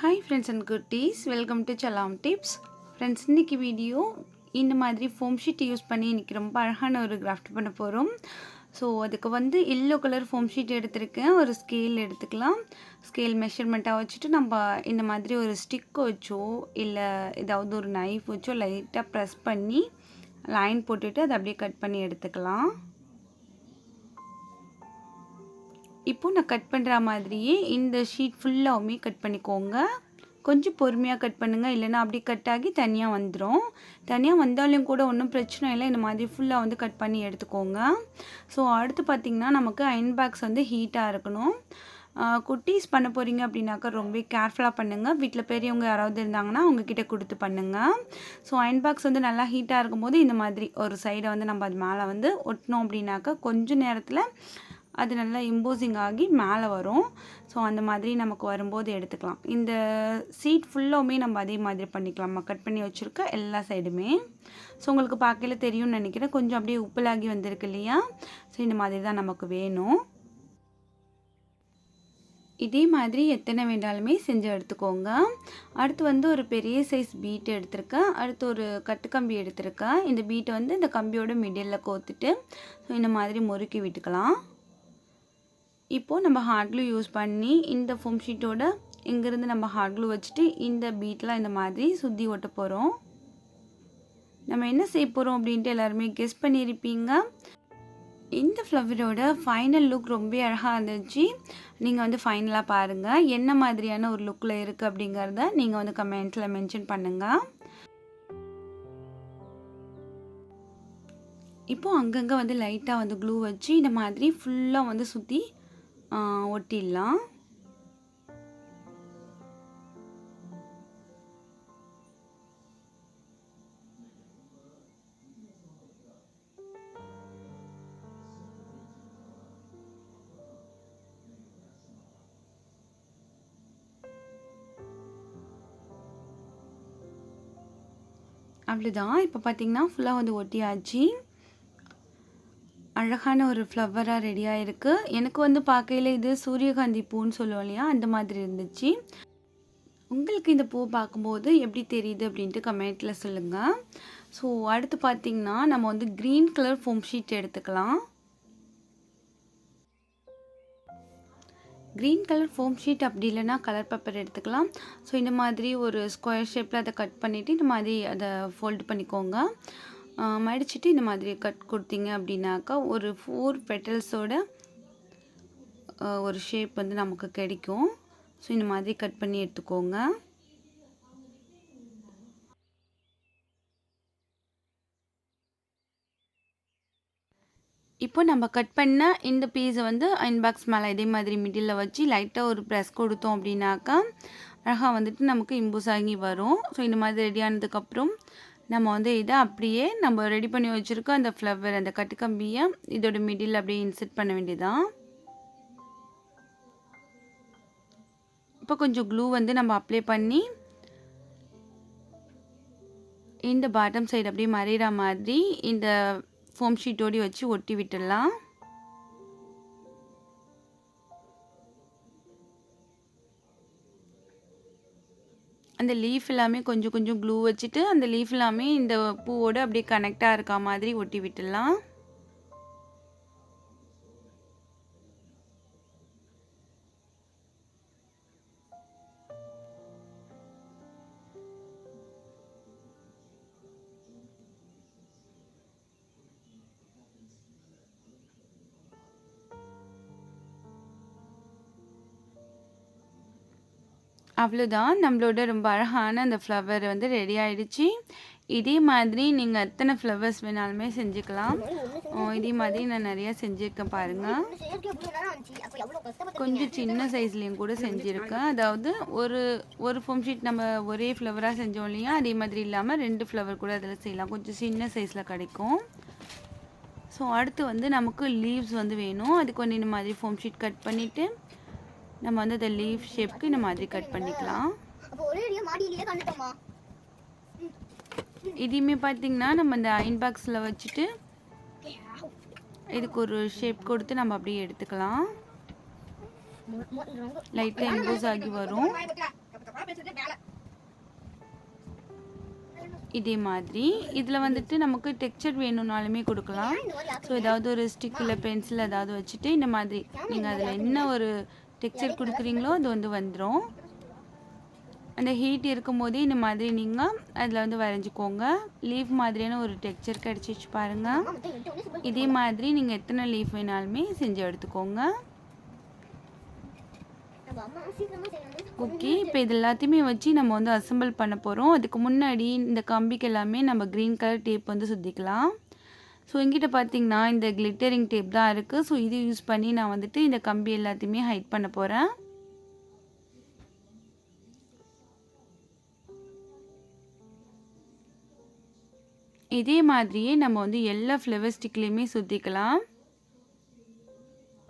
Hi friends and goodies, welcome to Chalam Tips. Friends, இன்னைக்கு video இந்த மாதிரி foam sheet use பண்ணி இன்னைக்கு ரொம்ப அழகான ஒரு கிராஃப்ட் பண்ண போகிறோம். ஸோ அதுக்கு வந்து எல்லோ கலர் foam sheet எடுத்திருக்கேன். ஒரு ஸ்கேல் எடுத்துக்கலாம். ஸ்கேல் மெஷர்மெண்ட்டாக வச்சுட்டு நம்ம இந்த மாதிரி ஒரு ஸ்டிக் வச்சோ இல்லை ஏதாவது ஒரு நைஃப் வச்சோ லைட்டாக ப்ரெஸ் பண்ணி லைன் போட்டுட்டு அதை அப்படியே கட் பண்ணி எடுத்துக்கலாம். இப்போ நான் கட் பண்ணுற மாதிரியே இந்த ஷீட் ஃபுல்லாகவுமே கட் பண்ணிக்கோங்க. கொஞ்சம் பொறுமையாக கட் பண்ணுங்கள், இல்லைன்னா அப்படி கட் ஆகி தனியாக வந்துடும். தனியாக வந்தாலும் கூட ஒன்றும் பிரச்சனை இல்லை. இந்த மாதிரி ஃபுல்லாக வந்து கட் பண்ணி எடுத்துக்கோங்க. ஸோ அடுத்து பார்த்திங்கன்னா நமக்கு அயன் பாக்ஸ் வந்து ஹீட்டாக இருக்கணும். குட்டீஸ் பண்ண போகிறீங்க அப்படின்னாக்கா ரொம்ப கேர்ஃபுல்லாக பண்ணுங்கள். வீட்டில் பெரியவங்க யாராவது இருந்தாங்கன்னா அவங்கக்கிட்ட கொடுத்து பண்ணுங்கள். ஸோ அயன் பாக்ஸ் வந்து நல்லா ஹீட்டாக இருக்கும்போது இந்த மாதிரி ஒரு சைடை வந்து நம்ம அது மேலே வந்து ஒட்டினோம் அப்படின்னாக்கா கொஞ்சம் நேரத்தில் அது நல்லா இம்போசிங் ஆகி மேலே வரும். ஸோ அந்த மாதிரி நமக்கு வரும்போது எடுத்துக்கலாம். இந்த சீட் ஃபுல்லாகவுமே நம்ம அதே மாதிரி பண்ணிக்கலாம். நம்ம கட் பண்ணி வச்சுருக்க எல்லா சைடுமே. ஸோ உங்களுக்கு பார்க்கல தெரியும்னு நினைக்கிறேன். கொஞ்சம் அப்படியே உப்புலாகி வந்திருக்கு இல்லையா? ஸோ இந்த மாதிரி தான் நமக்கு வேணும். இதே மாதிரி எத்தனை வேண்டாலுமே செஞ்சு எடுத்துக்கோங்க. அடுத்து வந்து ஒரு பெரிய சைஸ் பீட் எடுத்திருக்கேன். அடுத்து ஒரு கட்டுக்கம்பி எடுத்திருக்கேன். இந்த பீட்டை வந்து இந்த கம்பியோட மிடில் கோத்துட்டு ஸோ இந்த மாதிரி முறுக்கி விட்டுக்கலாம். இப்போது நம்ம ஹாட் க்ளூ யூஸ் பண்ணி இந்த ஃபோம் ஷீட்டோட இங்கேருந்து நம்ம ஹாட் க்ளூ வச்சுட்டு இந்த பீட்லாம் இந்த மாதிரி சுற்றி ஒட்ட போகிறோம். நம்ம என்ன செய்ய போகிறோம் அப்படின்ட்டு எல்லாருமே கெஸ் பண்ணியிருப்பீங்க. இந்த ஃப்ளவரோட ஃபைனல் லுக் ரொம்ப அழகாக இருந்துச்சு. நீங்கள் வந்து ஃபைனலாக பாருங்கள் என்ன மாதிரியான ஒரு லுக்கில் இருக்குது அப்படிங்கிறத நீங்கள் வந்து கமெண்ட்ஸில் மென்ஷன் பண்ணுங்கள். இப்போது அங்கங்கே வந்து லைட்டாக வந்து க்ளூ வச்சு இந்த மாதிரி ஃபுல்லாக வந்து சுற்றி ஒட்டிடலாம். அவ்வளோதான். இப்போ பார்த்தீங்கன்னா ஃபுல்லாக வந்து ஒட்டியாச்சு. அழகான ஒரு ஃப்ளவராக ரெடியாக இருக்குது. எனக்கு வந்து பார்க்கையில் இது சூரியகாந்தி பூன்னு சொல்லுவோம் இல்லையா, அந்த மாதிரி இருந்துச்சு. உங்களுக்கு இந்த பூ பார்க்கும்போது எப்படி தெரியுது அப்படின்ட்டு கமெண்ட்டில் சொல்லுங்கள். ஸோ அடுத்து பார்த்திங்கன்னா நம்ம வந்து க்ரீன் கலர் ஃபோம் ஷீட் எடுத்துக்கலாம். க்ரீன் கலர் ஃபோம் ஷீட் அப்படி இல்லைன்னா கலர் பேப்பர் எடுத்துக்கலாம். ஸோ இந்த மாதிரி ஒரு ஸ்கொயர் ஷேப்பில் அதை கட் பண்ணிவிட்டு இந்த மாதிரி அதை ஃபோல்டு பண்ணிக்கோங்க. மடிச்சுட்டு இந்த மாதிரி கட் கொடுத்தீங்க அப்படின்னாக்கா ஒரு 4 பெட்டல்ஸோட ஒரு ஷேப் வந்து நமக்கு கிடைக்கும். ஸோ இந்த மாதிரி கட் பண்ணி எடுத்துக்கோங்க. இப்போ நம்ம கட் பண்ண இந்த பீஸை வந்து அயன் பாக்ஸ் மேலே இதே மாதிரி மிடில் வச்சு லைட்டாக ஒரு ப்ரெஸ் கொடுத்தோம் அப்படின்னாக்கா அழகாக வந்துட்டு நமக்கு இம்போஸ் ஆகி வரும். ஸோ இந்த மாதிரி ரெடி ஆனதுக்கப்புறம் நம்ம வந்து இதை அப்படியே நம்ம ரெடி பண்ணி வச்சுருக்கோம் அந்த ஃப்ளவர் அந்த கட்டுக்கம்பியை இதோட மிடில் அப்படியே இன்செர்ட் பண்ண வேண்டியதான். இப்போ கொஞ்சம் க்ளூ வந்து நம்ம அப்ளை பண்ணி இந்த பாட்டம் சைடு அப்படியே மறைகிற மாதிரி இந்த ஃபோம் ஷீட்டோடி வச்சு ஒட்டி விட்டுடலாம். அந்த லீஃப் எல்லாமே கொஞ்சம் கொஞ்சம் க்ளூ வச்சுட்டு அந்த லீஃப் எல்லாமே இந்த பூவோடு அப்படியே கனெக்டாக இருக்க மாதிரி ஒட்டி விட்டுடலாம். அவ்வளோதான், நம்மளோட ரொம்ப அழகான அந்த ஃப்ளவர் வந்து ரெடி ஆகிடுச்சு. இதே மாதிரி நீங்கள் எத்தனை ஃப்ளவர்ஸ் வேணாலுமே செஞ்சுக்கலாம். இதே மாதிரி நான் நிறையா செஞ்சுருக்கேன் பாருங்கள். கொஞ்சம் சின்ன சைஸ்லேயும் கூட செஞ்சுருக்கேன். அதாவது ஒரு ஃபோம் ஷீட் நம்ம ஒரே ஃப்ளவராக செஞ்சோம் இல்லையா, அதே மாதிரி இல்லாமல் 2 ஃப்ளவர் கூட அதில் செய்யலாம். கொஞ்சம் சின்ன சைஸில் கிடைக்கும். ஸோ அடுத்து வந்து நமக்கு லீவ்ஸ் வந்து வேணும். அதுக்கு வந்து இந்த மாதிரி ஃபோம் ஷீட் கட் பண்ணிவிட்டு நம்ம வந்து அந்த லீஃப் ஷேப்க்கு இந்த மாதிரி கட் பண்ணிக்கலாம். இதையுமே பார்த்தீங்கன்னா நம்ம இந்த அயன் பாக்ஸில் வச்சுட்டு இதுக்கு ஒரு ஷேப் கொடுத்து நம்ம அப்படியே எடுத்துக்கலாம். லைட்டாக இம்போஸ் ஆகி வரும். இதே மாதிரி இதில் வந்துட்டு நமக்கு டெக்ஸ்சர் வேணும்னாலுமே கொடுக்கலாம். ஸோ ஏதாவது ஒரு ஸ்டிக் இல்லை பென்சில் ஏதாவது வச்சுட்டு இந்த மாதிரி நீங்கள் அதில் என்ன ஒரு டெக்ஸ்சர் கொடுக்குறீங்களோ அது வந்து வந்துடும். அந்த ஹீட் இருக்கும்போதே இந்த மாதிரி நீங்கள் அதில் வந்து வரைஞ்சிக்கோங்க. லீஃப் மாதிரியான ஒரு டெக்ஸ்சர் கிடச்சிச்சு பாருங்கள். இதே மாதிரி நீங்கள் எத்தனை லீஃப் வேணாலுமே செஞ்சு எடுத்துக்கோங்க. ஓகே, இப்போ இது எல்லாத்தையுமே வச்சு நம்ம வந்து அசம்பிள் பண்ண போகிறோம். அதுக்கு முன்னாடி இந்த கம்பிக்கு எல்லாமே நம்ம க்ரீன் கலர் டேப் வந்து சுற்றிக்கலாம். ஸோ எங்கிட்ட பார்த்தீங்கன்னா இந்த கிளிட்டரிங் டேப் தான் இருக்குது. ஸோ இது யூஸ் பண்ணி நான் வந்துட்டு இந்த கம்பி எல்லாத்தையுமே ஹைட் பண்ண போகிறேன். இதே மாதிரியே நம்ம வந்து எல்லா ஃப்ளவர் ஸ்டிக்லேயுமே சுற்றிக்கலாம்.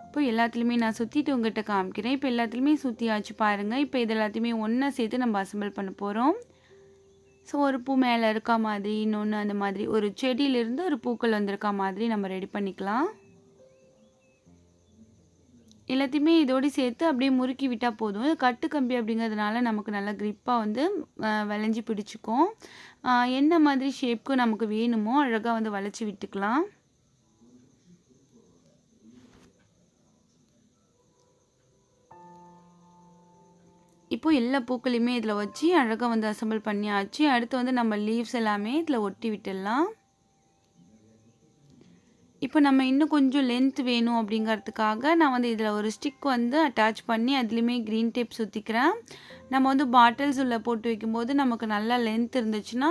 இப்போ எல்லாத்துலேயுமே நான் சுற்றிட்டு உங்கள்கிட்ட காமிக்கிறேன். இப்போ எல்லாத்துலேயுமே சுற்றியாச்சு பாருங்கள். இப்போ இது எல்லாத்தையுமே ஒன்றா சேர்த்து நம்ம அசம்பிள் பண்ண போகிறோம். ஸோ ஒரு பூ மேலே இருக்கா மாதிரி, இன்னொன்று அந்த மாதிரி ஒரு செடியிலேருந்து ஒரு பூக்கள் வந்திருக்கா மாதிரி நம்ம ரெடி பண்ணிக்கலாம். எல்லாத்தையுமே இதோடு சேர்த்து அப்படியே முறுக்கி விட்டால் போதும். இது கட்டு கம்பி அப்படிங்கிறதுனால நமக்கு நல்லா க்ரிப்பாக வந்து வளைஞ்சி பிடிச்சிக்கும். என்ன மாதிரி ஷேப்க்கு நமக்கு வேணுமோ அழகாக வந்து வளைச்சி விட்டுக்கலாம். இப்போது எல்லா பூக்களையுமே இதில் வச்சு அழகாக வந்து அசம்பிள் பண்ணியாச்சு. அடுத்து வந்து நம்ம லீவ்ஸ் எல்லாமே இதில் ஒட்டி விட்டுடலாம். இப்போ நம்ம இன்னும் கொஞ்சம் லென்த் வேணும் அப்படிங்கிறதுக்காக நான் வந்து இதில் ஒரு ஸ்டிக் வந்து அட்டாச் பண்ணி அதுலேயுமே க்ரீன் டேப் சுற்றிக்கிறேன். நம்ம வந்து பாட்டில்ஸ் உள்ள போட்டு வைக்கும்போது நமக்கு நல்லா லென்த் இருந்துச்சுன்னா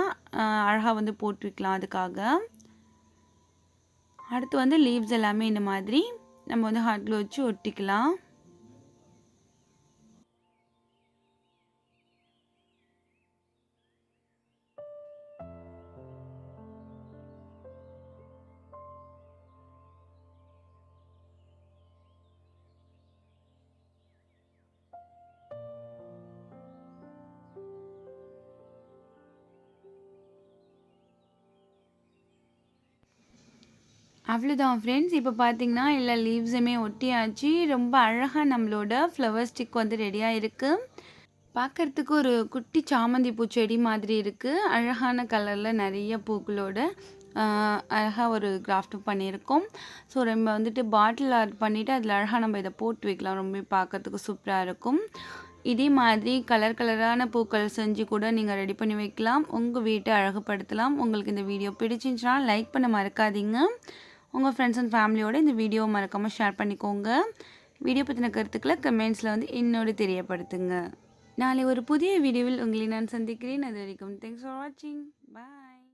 அழகாக வந்து போட்டு வைக்கலாம். அதுக்காக அடுத்து வந்து லீவ்ஸ் எல்லாமே இந்த மாதிரி நம்ம வந்து ஹாட் க்ளூ வச்சு ஒட்டிக்கலாம். அவ்வளோதான் ஃப்ரெண்ட்ஸ். இப்போ பார்த்தீங்கன்னா எல்லா லீவ்ஸுமே ஒட்டியாச்சு. ரொம்ப அழகாக நம்மளோட ஃப்ளவர் ஸ்டிக் வந்து ரெடியாக இருக்குது. பார்க்குறதுக்கு ஒரு குட்டி சாமந்தி பூச்செடி மாதிரி இருக்குது. அழகான கலரில் நிறைய பூக்களோட அழகாக ஒரு கிராஃப்ட் பண்ணியிருக்கோம். ஸோ நம்ம வந்துட்டு பாட்டில் ஆர்ட் பண்ணிவிட்டு அதில் அழகாக நம்ம இதை போட்டு வைக்கலாம். ரொம்ப பார்க்குறதுக்கு சூப்பராக இருக்கும். இதே மாதிரி கலர் கலரான பூக்கள் செஞ்சு கூட நீங்கள் ரெடி பண்ணி வைக்கலாம். உங்கள் வீட்டை அழகுபடுத்தலாம். உங்களுக்கு இந்த வீடியோ பிடிச்சிருந்துச்சுன்னா லைக் பண்ண மறக்காதீங்க. உங்கள் ஃப்ரெண்ட்ஸ் அண்ட் ஃபேமிலியோடு இந்த வீடியோவை மறக்காமல் ஷேர் பண்ணிக்கோங்க. வீடியோ பற்றின கருத்துக்களை கமெண்ட்ஸில் வந்து என்னோடு தெரியப்படுத்துங்க. நாளை ஒரு புதிய வீடியோவில் உங்களை நான் சந்திக்கிறேன். அது வரைக்கும் தேங்க்ஸ் ஃபார் வாட்சிங். பாய்.